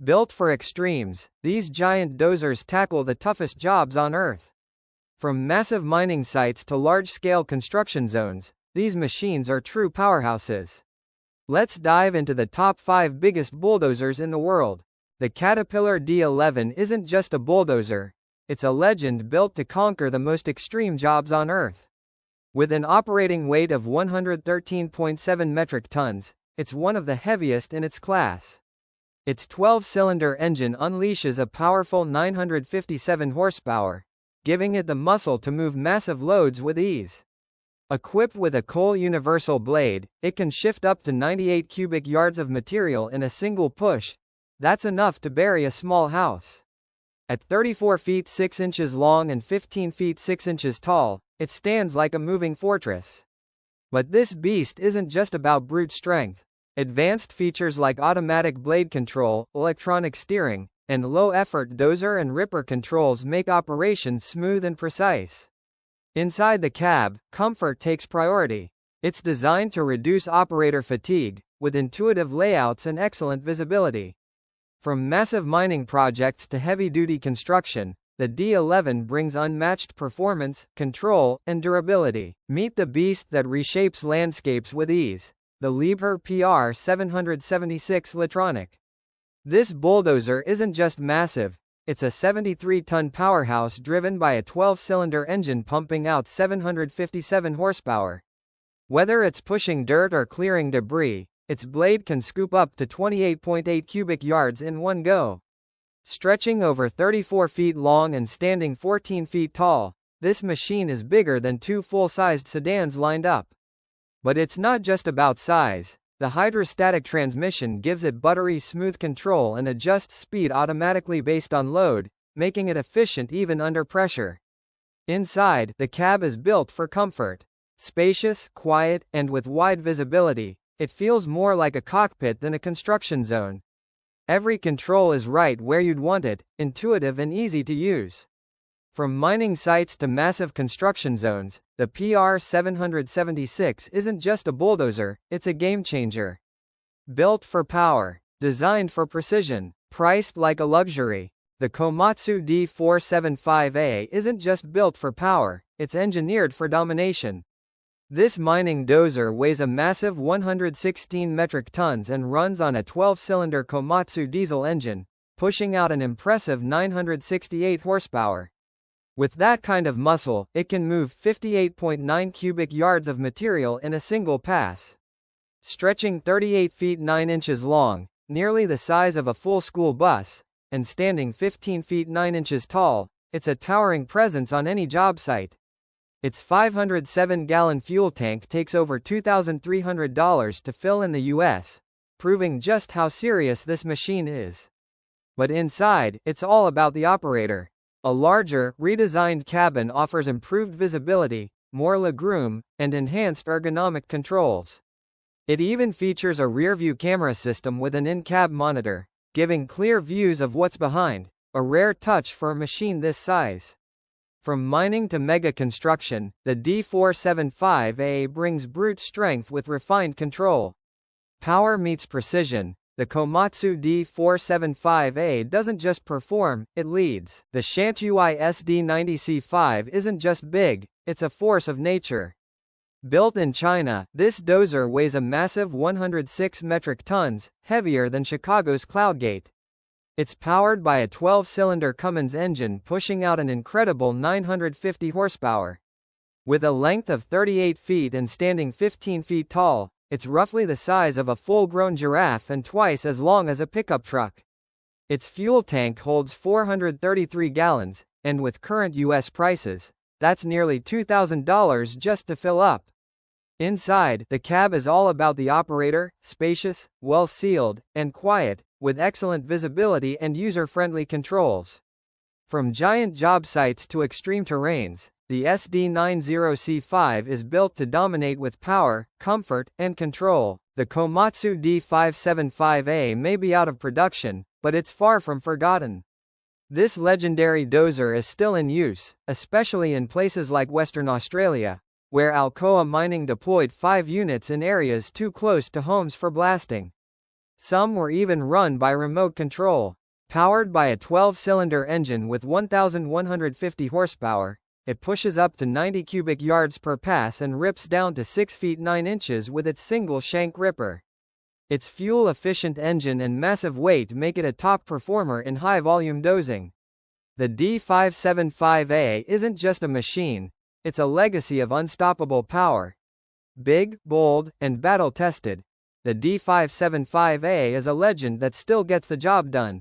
Built for extremes, these giant dozers tackle the toughest jobs on Earth. From massive mining sites to large-scale construction zones, these machines are true powerhouses. Let's dive into the top 5 biggest bulldozers in the world. The Caterpillar D11 isn't just a bulldozer, it's a legend built to conquer the most extreme jobs on Earth. With an operating weight of 113.7 metric tons, it's one of the heaviest in its class. Its 12-cylinder engine unleashes a powerful 957 horsepower, giving it the muscle to move massive loads with ease. Equipped with a coal universal blade, it can shift up to 98 cubic yards of material in a single push. That's enough to bury a small house. At 34 feet 6 inches long and 15 feet 6 inches tall, it stands like a moving fortress. But this beast isn't just about brute strength. Advanced features like automatic blade control, electronic steering, and low-effort dozer and ripper controls make operation smooth and precise. Inside the cab, comfort takes priority. It's designed to reduce operator fatigue, with intuitive layouts and excellent visibility. From massive mining projects to heavy-duty construction, the D11 brings unmatched performance, control, and durability. Meet the beast that reshapes landscapes with ease. The Liebherr PR776 Litronic. This bulldozer isn't just massive, it's a 73-ton powerhouse driven by a 12-cylinder engine pumping out 757 horsepower. Whether it's pushing dirt or clearing debris, its blade can scoop up to 28.8 cubic yards in one go. Stretching over 34 feet long and standing 14 feet tall, this machine is bigger than 2 full-sized sedans lined up. But it's not just about size. The hydrostatic transmission gives it buttery smooth control and adjusts speed automatically based on load, making it efficient even under pressure. Inside, the cab is built for comfort. Spacious, quiet, and with wide visibility, it feels more like a cockpit than a construction zone. Every control is right where you'd want it, intuitive and easy to use. From mining sites to massive construction zones, the PR776 isn't just a bulldozer, it's a game-changer. Built for power, designed for precision, priced like a luxury, the Komatsu D575A isn't just built for power, it's engineered for domination. This mining dozer weighs a massive 116 metric tons and runs on a 12-cylinder Komatsu diesel engine, pushing out an impressive 968 horsepower. With that kind of muscle, it can move 58.9 cubic yards of material in a single pass. Stretching 38 feet 9 inches long, nearly the size of a full school bus, and standing 15 feet 9 inches tall, it's a towering presence on any job site. Its 507-gallon fuel tank takes over $2,300 to fill in the US, proving just how serious this machine is. But inside, it's all about the operator. A larger, redesigned cabin offers improved visibility, more legroom, and enhanced ergonomic controls. It even features a rear-view camera system with an in-cab monitor, giving clear views of what's behind, a rare touch for a machine this size. From mining to mega construction, the D575A brings brute strength with refined control. Power meets precision. The Komatsu D575A doesn't just perform, it leads. The Shantyui SD90C5 isn't just big, it's a force of nature. Built in China, this dozer weighs a massive 106 metric tons, heavier than Chicago's Cloudgate. It's powered by a 12-cylinder Cummins engine pushing out an incredible 950 horsepower. With a length of 38 feet and standing 15 feet tall, it's roughly the size of a full-grown giraffe and twice as long as a pickup truck. Its fuel tank holds 433 gallons, and with current US prices, that's nearly $2,000 just to fill up. Inside, the cab is all about the operator, spacious, well-sealed, and quiet, with excellent visibility and user-friendly controls. From giant job sites to extreme terrains, the SD90C5 is built to dominate with power, comfort, and control. The Komatsu D575A may be out of production, but it's far from forgotten. This legendary dozer is still in use, especially in places like Western Australia, where Alcoa Mining deployed 5 units in areas too close to homes for blasting. Some were even run by remote control. Powered by a 12-cylinder engine with 1,150 horsepower, it pushes up to 90 cubic yards per pass and rips down to 6 feet 9 inches with its single shank ripper. Its fuel-efficient engine and massive weight make it a top performer in high-volume dozing. The D575A isn't just a machine, it's a legacy of unstoppable power. Big, bold, and battle-tested, the D575A is a legend that still gets the job done.